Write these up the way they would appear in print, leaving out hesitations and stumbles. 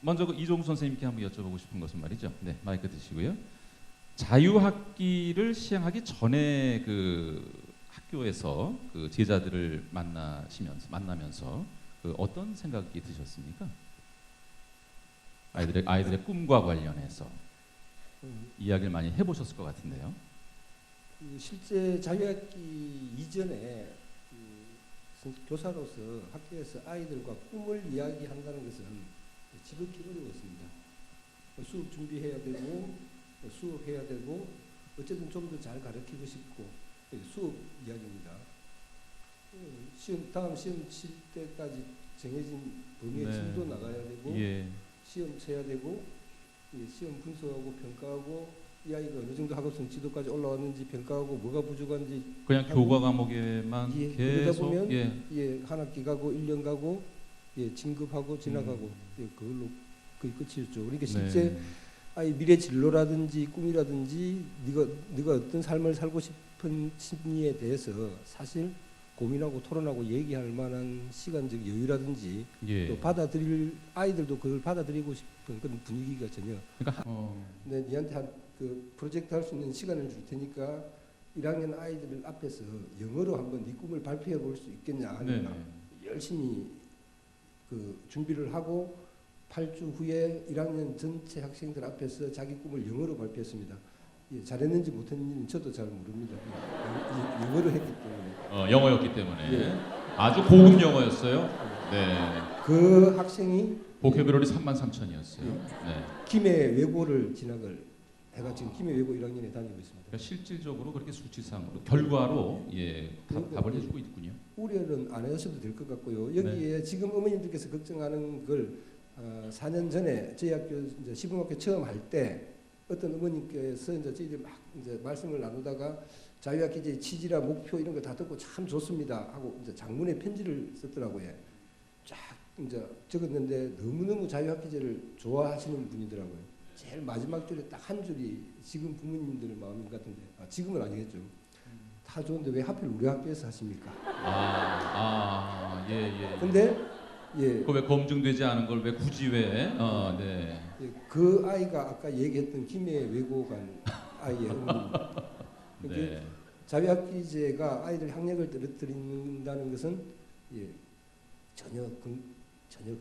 먼저 그 이종수 선생님께 한번 여쭤보고 싶은 것은 말이죠. 네, 마이크 드시고요. 자유학기를 시행하기 전에 그 학교에서 그 제자들을 만나면서 그 어떤 생각이 드셨습니까? 아이들의 꿈과 관련해서 이야기를 많이 해보셨을 것 같은데요. 실제 자유학기 이전에 교사로서 학교에서 아이들과 꿈을 이야기한다는 것은 지극히 어려웠습니다. 수업 준비해야 되고 수업해야 되고 어쨌든 좀 더 잘 가르치고 싶고 수업 이야기입니다. 다음 시험 칠 때까지 정해진 범위의 진도 나가야 되고 시험 쳐야 되고 시험 분석하고 평가하고 이 아이가 어느 정도 학업성 지도까지 올라왔는지 평가하고 뭐가 부족한지 그냥 교과 과목에만 그러다 계속 보면 한 학기 가고 1년 가고 진급하고 지나가고 그걸로 거의 끝이었죠. 그러니까 실제 아이 미래 진로라든지 꿈이라든지 네가 어떤 삶을 살고 싶은 심리에 대해서 사실 고민하고 토론하고 얘기할 만한 시간적 여유라든지 또 받아들일 아이들도 그걸 받아들이고 싶은 그런 분위기가 전혀. 그러니까 니한테 그 프로젝트 할 수 있는 시간을 줄 테니까 1학년 아이들 앞에서 영어로 한번 네 꿈을 발표해 볼 수 있겠냐 하니까 열심히 그 준비를 하고 8주 후에 1학년 전체 학생들 앞에서 자기 꿈을 영어로 발표했습니다. 잘했는지 못했는지는 저도 잘 모릅니다. 영어로 했기 때문에. 영어였기 때문에. 아주 고급 영어였어요. 네. 그 학생이 보케브러리 33,000이었어요. 네. 김해 외고를 진학을 해가 지금 김해 외고 1학년에 다니고 있습니다. 그러니까 실질적으로 그렇게 수치상으로 결과로 답을 해주고 있군요. 우려는 안 하셔도 될 것 같고요. 여기에 지금 어머님들께서 걱정하는 걸 4년 전에 저희 학교 이제 시범학교 처음 할 때 어떤 어머님께서 이제 저희들 막 이제 말씀을 나누다가 자유학기제 취지라 목표 이런 거 다 듣고 참 좋습니다 하고 이제 장문의 편지를 썼더라고요. 쫙 이제 적었는데 너무너무 자유학기제를 좋아하시는 분이더라고요. 제일 마지막 줄에 딱 한 줄이 지금 부모님들 마음 같은데 지금은 아니겠죠. 다 좋은데 왜 하필 우리 학교에서 하십니까? 근데 그 왜 검증되지 않은 걸 왜 굳이 네. 그 아이가 아까 얘기했던 김해 외고 간 아이의 어머니. 네. 자유학기제가 아이들 학력을 떨어뜨린다는 것은 전혀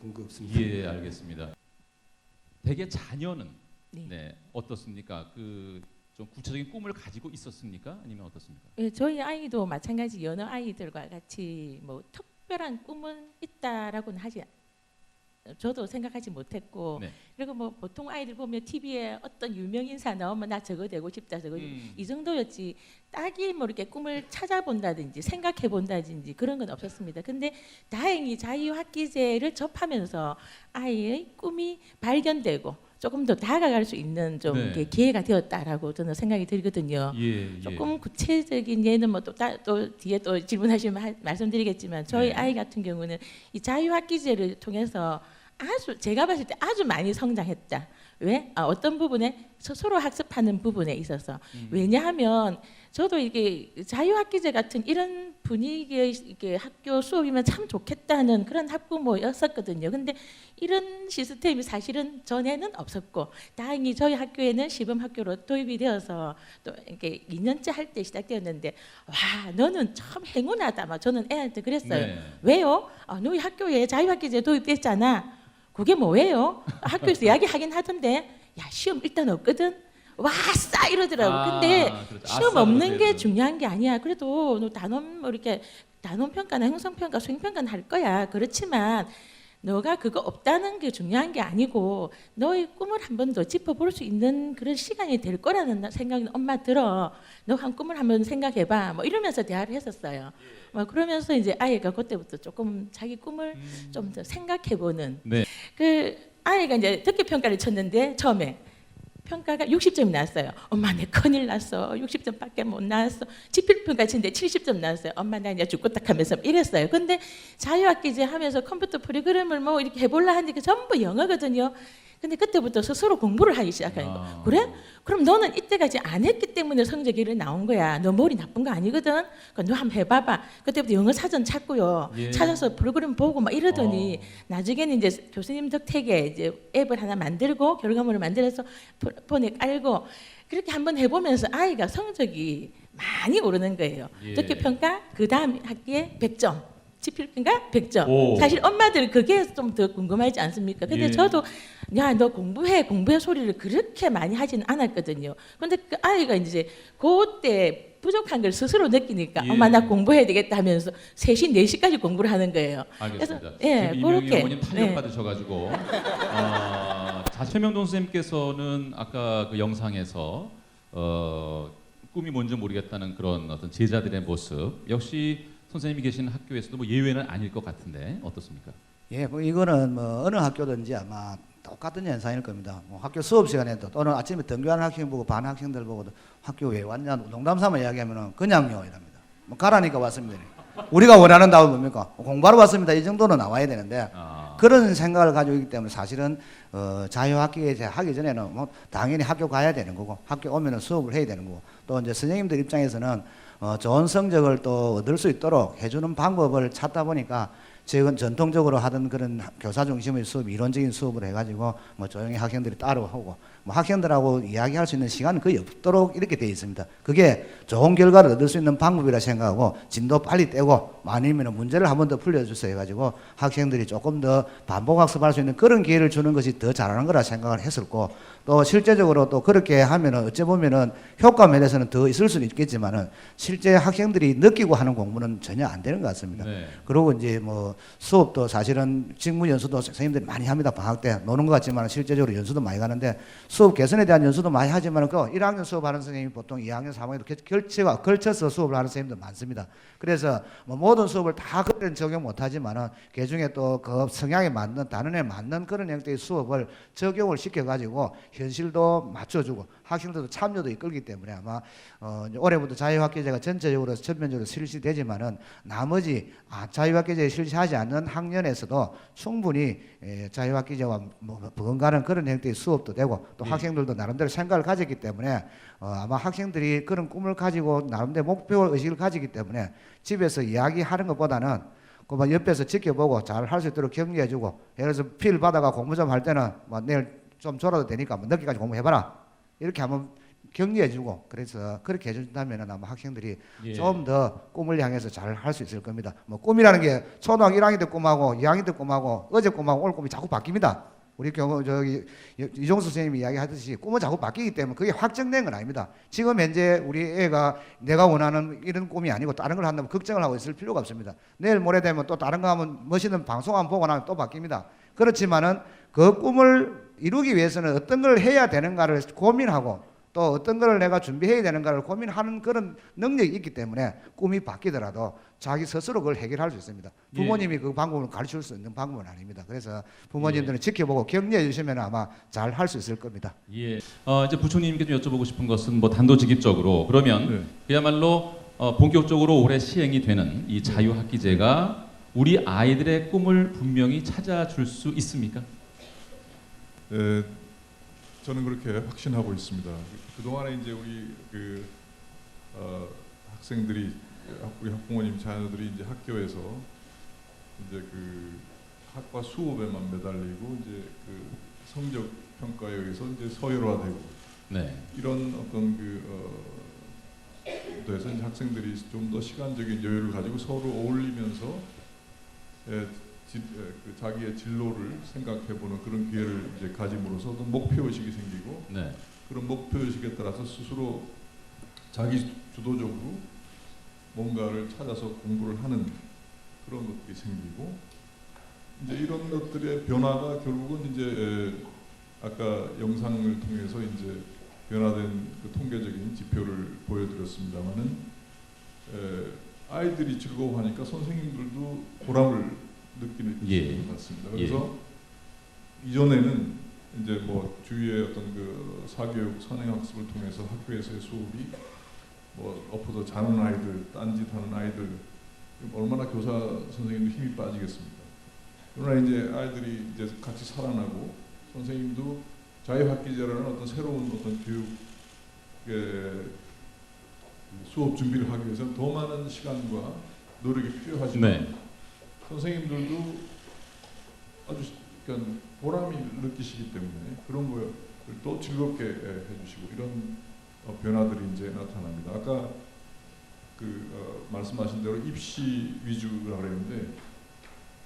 근거 없습니다. 예, 알겠습니다. 대개 자녀는 어떻습니까? 그 좀 구체적인 꿈을 가지고 있었습니까? 아니면 어떻습니까? 예, 저희 아이도 마찬가지 여느 아이들과 같이 뭐 특별한 꿈은 있다라고는 저도 생각하지 못했고 그리고 뭐 보통 아이들 보면 TV에 어떤 유명 인사 나오면 나 저거 되고 싶다 저거 이 정도였지 딱히 뭐 이렇게 꿈을 찾아본다든지 생각해 본다든지 그런 건 없었습니다. 근데 다행히 자유학기제를 접하면서 아이의 꿈이 발견되고 조금 더 다가갈 수 있는 좀 기회가 되었다라고 저는 생각이 들거든요. 조금 구체적인 예는 뭐 또 뒤에 또 질문하시면 말씀드리겠지만 저희 아이 같은 경우는 이 자유학기제를 통해서 제가 봤을 때 아주 많이 성장했다. 왜? 어떤 부분에 서로 학습하는 부분에 있어서 왜냐하면 저도 이게 자유학기제 같은 이런 분위기의 이게 학교 수업이면 참 좋겠다는 그런 학부모였었거든요. 근데 이런 시스템이 사실은 전에는 없었고 다행히 저희 학교에는 시범학교로 도입이 되어서 또 이렇게 2년째 할 때 시작되었는데 와 너는 참 행운하다 막 저는 애한테 그랬어요. 왜요? 너희 학교에 자유학기제 도입됐잖아. 그게 뭐예요? 학교에서 이야기하긴 하던데 야 시험 일단 없거든. 와싸 이러더라고. 근데 시험 없는 게 중요한 게 아니야. 그래도 너 단원 뭐 이렇게 단원 평가나 형성 평가, 수행 평가는 할 거야. 그렇지만 너가 그거 없다는 게 중요한 게 아니고 너의 꿈을 한 번 더 짚어볼 수 있는 그런 시간이 될 거라는 생각이 엄마 들어. 너 한 꿈을 한번 생각해봐. 뭐 이러면서 대화를 했었어요. 뭐 그러면서 이제 아이가 그때부터 조금 자기 꿈을 좀 더 생각해보는. 그 아이가 이제 듣기 평가를 쳤는데 처음에. 평가가 60점이 나왔어요. 엄마 내 큰일 났어. 60점밖에 못 나왔어. 지필평가 치는데 70점 나왔어요. 엄마 나 이제 죽고 딱 하면서 이랬어요. 근데 자유학기제 하면서 컴퓨터 프로그램을 뭐 이렇게 해볼라 하니까 전부 영어거든요. 근데 그때부터 스스로 공부를 하기 시작하는 거. 그래? 그럼 너는 이때까지 안 했기 때문에 성적이 이렇게 나온 거야. 너 머리 나쁜 거 아니거든. 그러니까 너 한번 해봐봐. 그때부터 영어 사전 찾고요. 예. 찾아서 프로그램 보고 막 이러더니 나중에는 이제 교수님 덕택에 이제 앱을 하나 만들고 결과물을 만들어서 폰에 깔고 그렇게 한번 해보면서 아이가 성적이 많이 오르는 거예요. 예. 독해 평가 그 다음 학기에 100점. 지필평가 100점. 오. 사실 엄마들 그게 좀 더 궁금하지 않습니까? 근데 예. 저도 야 너 공부해 소리를 그렇게 많이 하지는 않았거든요. 근데 그 아이가 이제 그때 부족한 걸 스스로 느끼니까 예. 엄마 나 공부해야 되겠다 하면서 3시 4시까지 공부를 하는 거예요. 알겠습니다. 그래서, 예, 지금 이명희 그렇게, 어머님 탄력 네. 받으셔가지고 자최명동 선생님께서는 아까 그 영상에서 꿈이 뭔지 모르겠다는 그런 어떤 제자들의 모습 역시 선생님이 계신 학교에서도 뭐 예외는 아닐 것 같은데 어떻습니까? 예, 뭐 이거는 뭐 어느 학교든지 아마 똑같은 현상일 겁니다. 뭐 학교 수업 시간에도 또는 아침에 등교하는 학생 보고 반 학생들 보고도 학교 왜 왔냐 농담 삼아 이야기하면은 그냥요 이랍니다. 뭐 가라니까 왔습니다. 우리가 원하는 답은 뭡니까? 공부하러 왔습니다. 이 정도는 나와야 되는데 그런 생각을 가지고 있기 때문에 사실은 자유학기에 하기 전에는 뭐 당연히 학교 가야 되는 거고 학교 오면은 수업을 해야 되는 거고 또 이제 선생님들 입장에서는 좋은 성적을 또 얻을 수 있도록 해주는 방법을 찾다 보니까 지금 전통적으로 하던 그런 교사 중심의 수업, 이론적인 수업을 해가지고 뭐 조용히 학생들이 따라오고 뭐 학생들하고 이야기할 수 있는 시간은 거의 없도록 이렇게 되어 있습니다. 그게 좋은 결과를 얻을 수 있는 방법이라 생각하고 진도 빨리 떼고 아니면 문제를 한 번 더 풀려주세요 해가지고 학생들이 조금 더 반복학습할 수 있는 그런 기회를 주는 것이 더 잘하는 거라 생각을 했었고 또 실제적으로 또 그렇게 하면은 어찌 보면은 효과 면에서는 더 있을 수는 있겠지만은 실제 학생들이 느끼고 하는 공부는 전혀 안 되는 것 같습니다. 네. 그리고 이제 뭐 수업도 사실은 직무 연수도 선생님들이 많이 합니다. 방학 때 노는 것 같지만 실제적으로 연수도 많이 가는데 수업 개선에 대한 연수도 많이 하지만 그 1학년 수업하는 선생님이 보통 2학년, 3학년도 걸쳐서 수업을 하는 선생님도 많습니다. 그래서 뭐 모든 수업을 다 그때는 적용 못하지만은 그 중에 또 그 성향에 맞는 단원에 맞는 그런 형태의 수업을 적용을 시켜가지고 현실도 맞춰주고 학생들도 참여도 이끌기 때문에 아마 올해부터 자유학기제가 전체적으로 전면적으로 실시되지만은 나머지 자유학기제에 실시하지 않는 학년에서도 충분히 자유학기제와 뭐 버금가는 그런 형태의 수업도 되고 또 학생들도 나름대로 생각을 가졌기 때문에 아마 학생들이 그런 꿈을 가지고 나름대로 목표 의식을 가지기 때문에 집에서 이야기하는 것보다는 그만 옆에서 지켜보고 잘 할 수 있도록 격려해주고 예를 들어서 필 받아가 공부 좀 할 때는 뭐 내일 좀 졸아도 되니까 뭐 늦게까지 공부해봐라 이렇게 한번 격려해주고 그래서 그렇게 해준다면 아마 학생들이 좀 더 꿈을 향해서 잘 할 수 있을 겁니다. 뭐 꿈이라는 게 초등학교 1학년 때 꿈하고 2학년 때 꿈하고 어제 꿈하고 오늘 꿈이 자꾸 바뀝니다. 우리 경우 저기 이종수 선생님이 이야기하듯이 꿈은 자꾸 바뀌기 때문에 그게 확정된 건 아닙니다. 지금 현재 우리 애가 내가 원하는 이런 꿈이 아니고 다른 걸 한다면 걱정을 하고 있을 필요가 없습니다. 내일 모레 되면 또 다른 거 하면 멋있는 방송 한번 보고 나면 또 바뀝니다. 그렇지만은 그 꿈을 이루기 위해서는 어떤 걸 해야 되는가를 고민하고 또 어떤 걸 내가 준비해야 되는가를 고민하는 그런 능력이 있기 때문에 꿈이 바뀌더라도 자기 스스로 그걸 해결할 수 있습니다. 부모님이 그 방법을 가르칠 수 있는 방법은 아닙니다. 그래서 부모님들은 지켜보고 격려해 주시면 아마 잘 할 수 있을 겁니다. 예. 이제 부총님께 좀 여쭤보고 싶은 것은 뭐 단도직입적으로 그러면 그야말로 본격적으로 올해 시행이 되는 이 자유학기제가 우리 아이들의 꿈을 분명히 찾아줄 수 있습니까? 네, 저는 그렇게 확신하고 있습니다. 그동안에 이제 우리 학생들이 우리 학부모님 자녀들이 이제 학교에서 이제 그 학과 수업에만 매달리고 이제 그 성적 평가에 의해서 이제 서열화되고 이런 어떤 그에서 이제 학생들이 좀 더 시간적인 여유를 가지고 서로 어울리면서 자기의 진로를 생각해보는 그런 기회를 이제 가짐으로써 어떤 목표의식이 생기고 그런 목표의식에 따라서 스스로 자기 주도적으로 뭔가를 찾아서 공부를 하는 그런 것들이 생기고 이제 이런 것들의 변화가 결국은 이제 아까 영상을 통해서 이제 변화된 그 통계적인 지표를 보여드렸습니다만은 아이들이 즐거워하니까 선생님들도 보람을 느끼는 것 같습니다. 그래서 이전에는 이제 뭐 주위의 어떤 그 사교육 선행학습을 통해서 학교에서의 수업이 뭐 엎어서 자는 아이들, 딴짓하는 아이들 얼마나 교사 선생님도 힘이 빠지겠습니까? 그러나 이제 아이들이 이제 같이 살아나고 선생님도 자유학기제라는 어떤 새로운 어떤 교육의 수업 준비를 하기 위해서는 더 많은 시간과 노력이 필요하지만 네. 선생님들도 아주 그러니까 보람이 느끼시기 때문에 그런 거를 또 즐겁게 해주시고 이런 변화들이 이제 나타납니다. 아까 말씀하신 대로 입시 위주라 그랬는데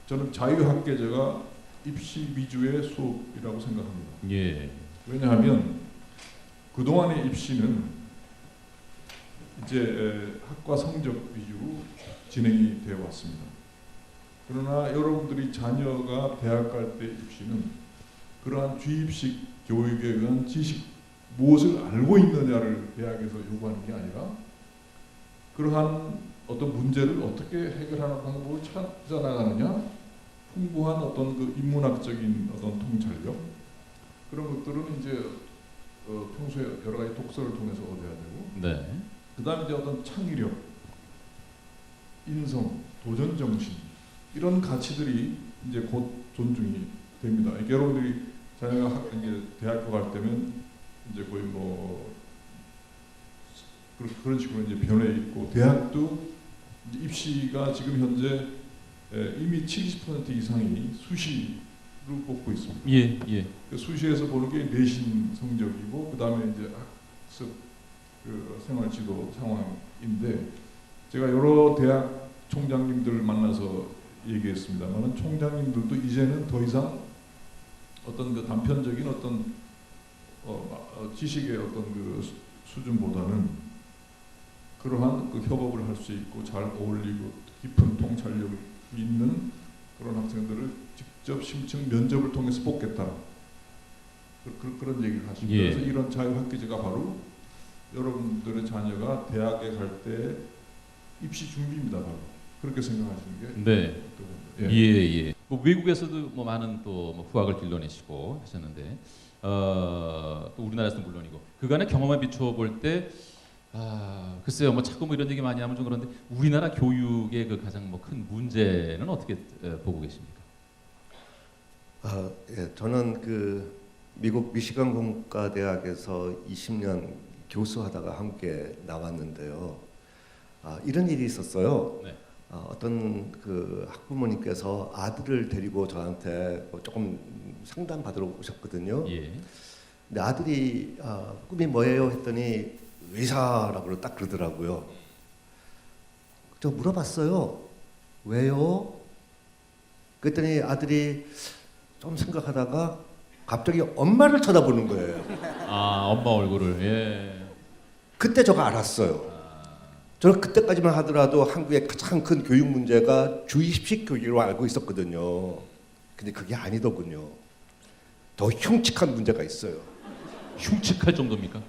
저는 자유학계제가 입시 위주의 수업이라고 생각합니다. 예. 왜냐하면 그동안의 입시는 이제 학과 성적 위주로 진행이 되어 왔습니다. 그러나 여러분들이 자녀가 대학 갈 때 입시는 그러한 주입식 교육에 의한 지식 무엇을 알고 있느냐를 대학에서 요구하는 게 아니라 그러한 어떤 문제를 어떻게 해결하는 방법을 찾아 나가느냐, 풍부한 어떤 그 인문학적인 어떤 통찰력 그런 것들은 이제 평소에 여러 가지 독서를 통해서 얻어야 되고, 네. 그다음에 이제 어떤 창의력, 인성, 도전 정신 이런 가치들이 이제 곧 존중이 됩니다. 여러분들이 자녀가 이제 대학교 갈 때면 이제 거의 뭐 그런 식으로 이제 변해 있고, 대학도 이제 입시가 지금 현재 이미 70% 이상이 수시로 뽑고 있습니다. 예, 예. 수시에서 보는 게 내신 성적이고, 그 다음에 이제 학습 생활 지도 상황인데, 제가 여러 대학 총장님들 만나서 얘기했습니다만, 총장님들도 이제는 더 이상 어떤 그 단편적인 어떤 지식의 어떤 그 수준보다는 그러한 그 협업을 할 수 있고 잘 어울리고 깊은 통찰력이 있는 그런 학생들을 직접 심층 면접을 통해서 뽑겠다. 그런 얘기를 하십니다. 예. 그래서 이런 자유학기제가 바로 여러분들의 자녀가 대학에 갈 때 입시 준비입니다. 바로 그렇게 생각하시는 게 네. 예. 예. 뭐 외국에서도 뭐 많은 또 뭐 후학을 길러내시고 하셨는데, 또 우리나라에서는 물론이고 그간의 경험에 비추어 볼 때, 글쎄요, 뭐 자꾸 뭐 이런 얘기 많이 하면 좀 그런데 우리나라 교육의 그 가장 뭐 큰 문제는 어떻게 보고 계십니까? 예, 저는 그 미국 미시간 공과대학에서 20년 교수하다가 한국에 나왔는데요. 이런 일이 있었어요. 네. 어떤 그 학부모님께서 아들을 데리고 저한테 조금 상담 받으러 오셨거든요. 예. 근데 아들이 꿈이 뭐예요? 했더니 의사라고 딱 그러더라고요. 저 물어봤어요. 왜요? 그랬더니 아들이 좀 생각하다가 갑자기 엄마를 쳐다보는 거예요. 엄마 얼굴을. 예. 그때 제가 알았어요. 저는 그때까지만 하더라도 한국의 가장 큰 교육 문제가 주입식 교육으로 알고 있었거든요. 근데 그게 아니더군요. 더 흉측한 문제가 있어요. 흉측할 정도입니까?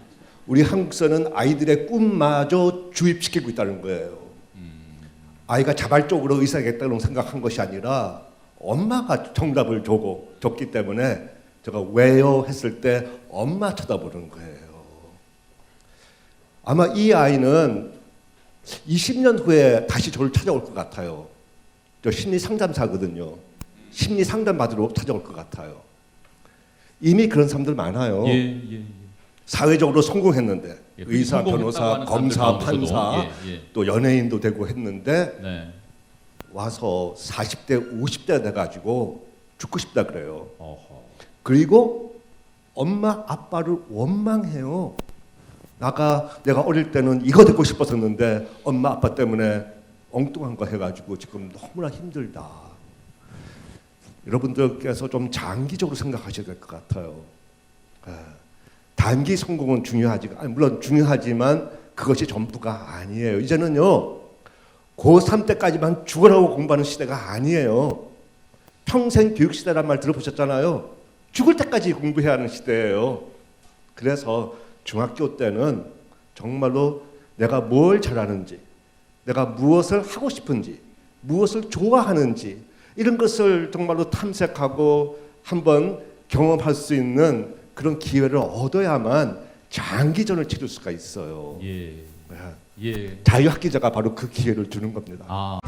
우리 한국서는 아이들의 꿈마저 주입시키고 있다는 거예요. 아이가 자발적으로 의사겠다고 생각한 것이 아니라 엄마가 정답을 줬기 때문에 제가 왜요 했을 때 엄마 쳐다보는 거예요. 아마 이 아이는 20년 후에 다시 저를 찾아올 것 같아요. 저 심리 상담사거든요. 심리 상담 받으러 찾아올 것 같아요. 이미 그런 사람들 많아요. 예. 사회적으로 성공했는데 예, 의사, 변호사, 검사, 판사, 또 연예인도 되고 했는데 네. 와서 40대, 50대 돼가지고 죽고 싶다 그래요. 어허. 그리고 엄마, 아빠를 원망해요. 내가 어릴 때는 이거 듣고 싶었었는데 엄마, 아빠 때문에 엉뚱한 거 해가지고 지금 너무나 힘들다. 여러분들께서 좀 장기적으로 생각하셔야 될 것 같아요. 단기 성공은 물론 중요하지만 그것이 전부가 아니에요. 이제는요, 고3 때까지만 죽으라고 공부하는 시대가 아니에요. 평생 교육 시대란 말 들어보셨잖아요. 죽을 때까지 공부해야 하는 시대예요. 그래서 중학교 때는 정말로 내가 뭘 잘하는지, 내가 무엇을 하고 싶은지, 무엇을 좋아하는지 이런 것을 정말로 탐색하고 한번 경험할 수 있는 그런 기회를 얻어야만 장기전을 치를 수가 있어요. 예. 네. 예. 자유학기제가 바로 그 기회를 주는 겁니다.